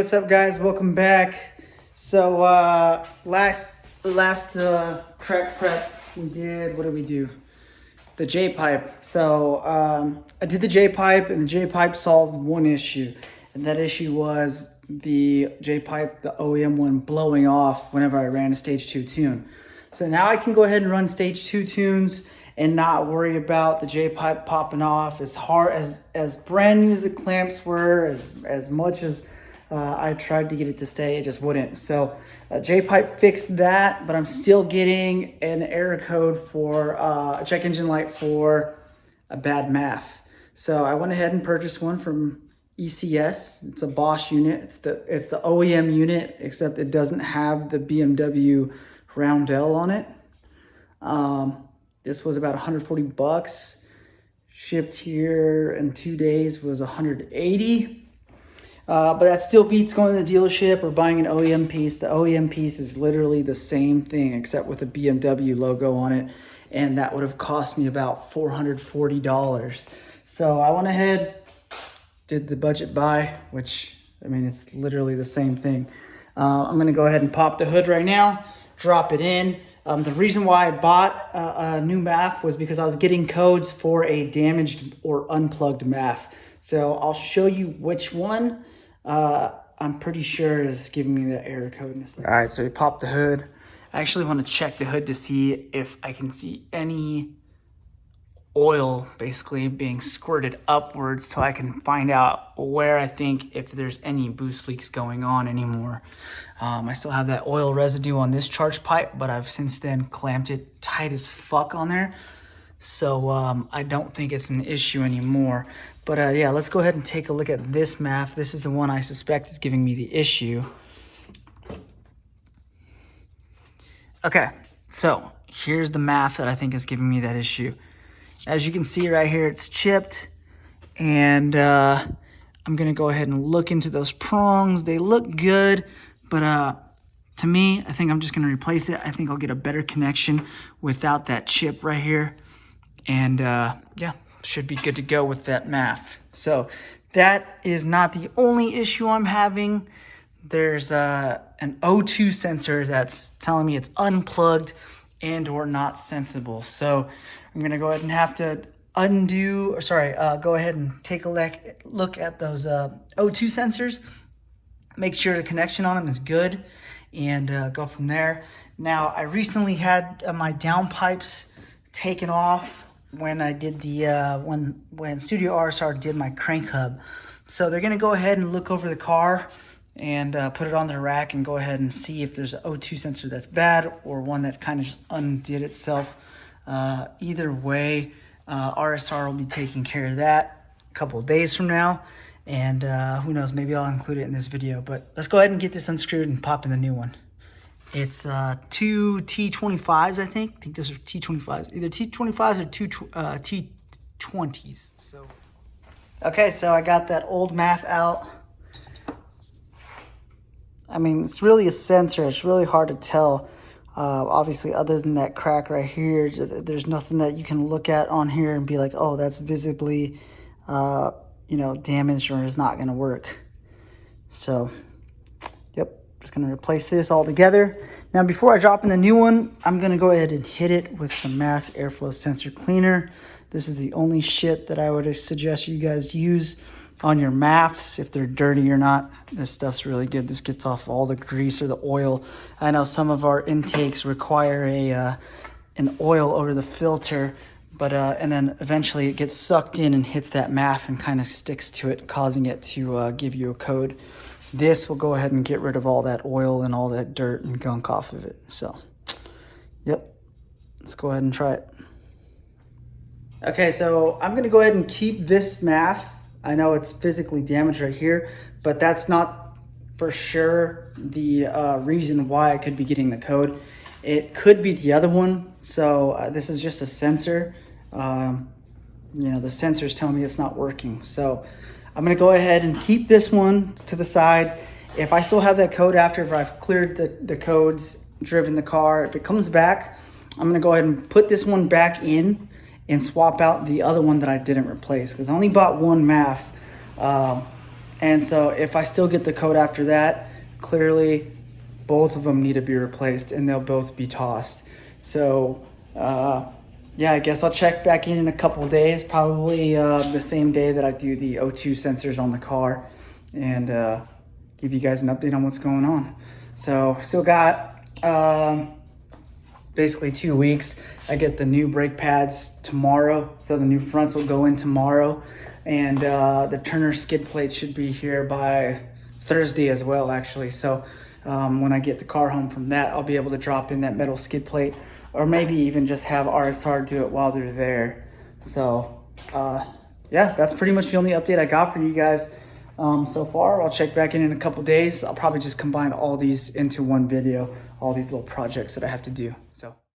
what's up, guys? Welcome back. So last track prep we did, what did we do? The J-pipe. So I did the J-pipe, and the J-pipe solved one issue, and that issue was the J-pipe, the OEM one, blowing off whenever I ran a stage 2 tune. So now I can go ahead and run stage 2 tunes and not worry about the J-pipe popping off. As brand new as the clamps were, as much as I tried to get it to stay, it just wouldn't. So J-pipe fixed that, but I'm still getting an error code for a check engine light for a bad MAF. So I went ahead and purchased one from ECS. It's a Bosch unit. It's the OEM unit, except it doesn't have the BMW roundel on it. This was about 140 bucks. Shipped here in 2 days was 180. But that still beats going to the dealership or buying an OEM piece. The OEM piece is literally the same thing except with a BMW logo on it. And that would have cost me about $440. So I went ahead, did the budget buy, which, I mean, it's literally the same thing. I'm going to go ahead and pop the hood right now, drop it in. The reason why I bought a new MAF was because I was getting codes for a damaged or unplugged MAF. So I'll show you which one I'm pretty sure is giving me the error code. All right, so we popped the hood. I actually want to check the hood to see if I can see any oil basically being squirted upwards, so I can find out where I think if there's any boost leaks going on anymore. I still have that oil residue on this charge pipe, but I've since then clamped it tight as fuck on there. So I don't think it's an issue anymore. But yeah, let's go ahead and take a look at this MAF. This is the one I suspect is giving me the issue. Okay, so here's the MAF that I think is giving me that issue. As you can see right here, it's chipped. And I'm gonna go ahead and look into those prongs. They look good, but to me, I think I'm just gonna replace it. I think I'll get a better connection without that chip right here. And yeah, should be good to go with that MAF. So that is not the only issue I'm having. There's an O2 sensor that's telling me it's unplugged and or not sensible. So I'm gonna go ahead and have to go ahead and take a look at those O2 sensors, make sure the connection on them is good, and go from there. Now, I recently had my downpipes taken off when I did the when Studio RSR did my crank hub. So they're gonna go ahead and look over the car and put it on the rack and go ahead and see if there's an O2 sensor that's bad or one that kind of just undid itself. Either way, RSR will be taking care of that a couple of days from now. And who knows, maybe I'll include it in this video. But let's go ahead and get this unscrewed and pop in the new one. It's two T25s, I think. I think those are T25s. Either T25s or two T20s. So, okay, so I got that old MAF out. I mean, it's really a sensor. It's really hard to tell. Obviously, other than that crack right here, there's nothing that you can look at on here and be like, oh, that's visibly, damaged or is not going to work. So, yep, just going to replace this all together. Now, before I drop in the new one, I'm going to go ahead and hit it with some mass airflow sensor cleaner. This is the only shit that I would suggest you guys use on your MAFs, if they're dirty or not. This stuff's really good. This gets off all the grease or the oil. I know some of our intakes require an oil over the filter, but and then eventually it gets sucked in and hits that MAF and kind of sticks to it, causing it to give you a code. This will go ahead and get rid of all that oil and all that dirt and gunk off of it. So, yep, let's go ahead and try it. Okay, so I'm gonna go ahead and keep this MAF. I know it's physically damaged right here, but that's not for sure the reason why I could be getting the code. It could be the other one. So this is just a sensor. The sensor's telling me it's not working. So I'm gonna go ahead and keep this one to the side. If I still have that code after, if I've cleared the codes, driven the car, if it comes back, I'm gonna go ahead and put this one back in and swap out the other one that I didn't replace, because I only bought one MAF. And so if I still get the coat after that, clearly both of them need to be replaced and they'll both be tossed. So yeah, I guess I'll check back in a couple of days, probably the same day that I do the O2 sensors on the car, and give you guys an update on what's going on. So still got basically 2 weeks. I get the new brake pads tomorrow, so the new fronts will go in tomorrow, and the Turner skid plate should be here by Thursday as well, actually. So when I get the car home from that, I'll be able to drop in that metal skid plate, or maybe even just have RSR do it while they're there. So yeah, that's pretty much the only update I got for you guys so far. I'll check back in a couple days. I'll probably just combine all these into one video, all these little projects that I have to do. So.